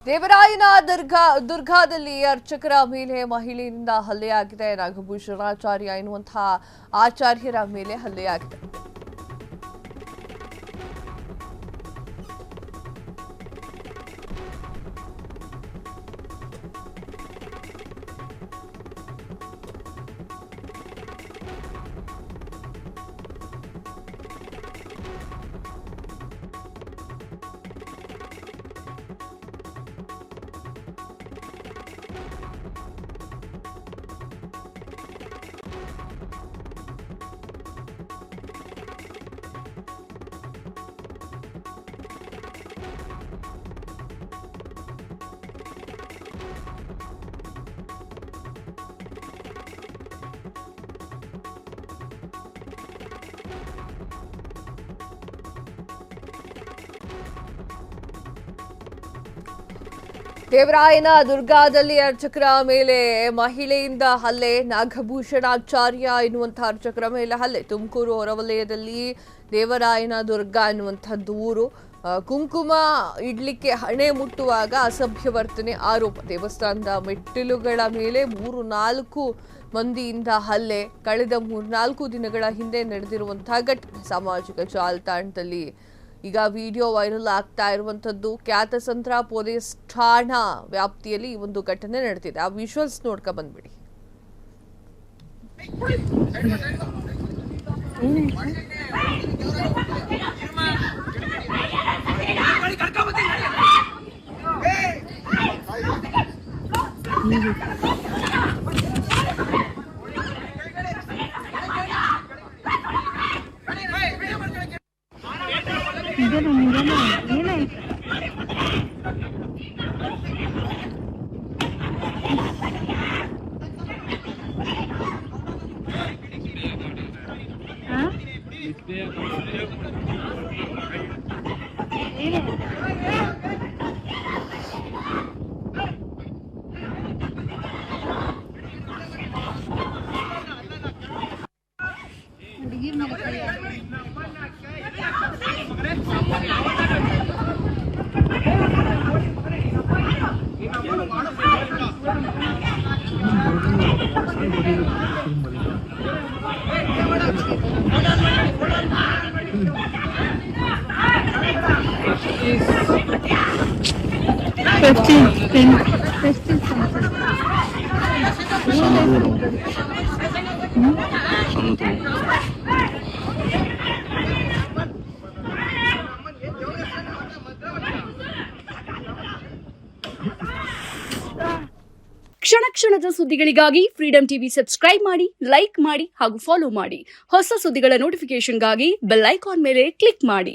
ದೇವರಾಯನ ದುರ್ಗಾದಲ್ಲಿ ಅರ್ಚಕರ ಮೇಲೆ ಮಹಿಳೆಯಿಂದ ಹಲ್ಲೆಯಾಗಿದೆ. ನಾಗಭೂಷಣಾಚಾರ್ಯ ಎನ್ನುವಂತಹ ಆಚಾರ್ಯರ ಮೇಲೆ ಹಲ್ಲೆಯಾಗಿದೆ. ದೇವರಾಯನ ದುರ್ಗಾದಲ್ಲಿ ಅರ್ಚಕರ ಮೇಲೆ ಮಹಿಳೆಯಿಂದ ಹಲ್ಲೆ. ನಾಗಭೂಷಣಾಚಾರ್ಯ ಎನ್ನುವಂತಹ ಅರ್ಚಕರ ಮೇಲೆ ಹಲ್ಲೆ. ತುಮಕೂರು ಹೊರವಲಯದಲ್ಲಿ ದೇವರಾಯನ ದುರ್ಗಾ ಎನ್ನುವಂತಹ ದೂರು. ಕುಂಕುಮ ಇಡ್ಲಿಕ್ಕೆ ಹಣೆ ಮುಟ್ಟುವಾಗ ಅಸಭ್ಯ ವರ್ತನೆ ಆರೋಪ. ದೇವಸ್ಥಾನದ ಮೆಟ್ಟಿಲುಗಳ ಮೇಲೆ 3-4 ಮಂದಿಯಿಂದ ಹಲ್ಲೆ. ಕಳೆದ 3-4 ದಿನಗಳ ಹಿಂದೆ ನಡೆದಿರುವಂತಹ ಘಟನೆ ಸಾಮಾಜಿಕ ಜಾಲತಾಣದಲ್ಲಿ ಈಗ ವಿಡಿಯೋ ವೈರಲ್ ಆಗ್ತಾ ಇರುವಂತದ್ದು. ಕ್ಯಾತಸಂದ್ರ ಪೊಲೀಸ್ ಠಾಣಾ ವ್ಯಾಪ್ತಿಯಲ್ಲಿ ಈ ಒಂದು ಘಟನೆ ನಡೆದಿದೆ. ಆ ವಿಜುವಲ್ಸ್ ನೋಡ್ಕೊ ಬಂದ್ಬಿಡಿ. ಕ್ಷಣ ಕ್ಷಣದ ಸುದ್ದಿಗಳಿಗಾಗಿ ಫ್ರೀಡಂ ಟಿವಿ ಸಬ್ಸ್ಕ್ರೈಬ್ ಮಾಡಿ, ಲೈಕ್ ಮಾಡಿ ಹಾಗೂ ಫಾಲೋ ಮಾಡಿ. ಹೊಸ ಸುದ್ದಿಗಳ ನೋಟಿಫಿಕೇಶನ್ಗಾಗಿ ಬೆಲ್ ಐಕಾನ್ ಮೇಲೆ ಕ್ಲಿಕ್ ಮಾಡಿ.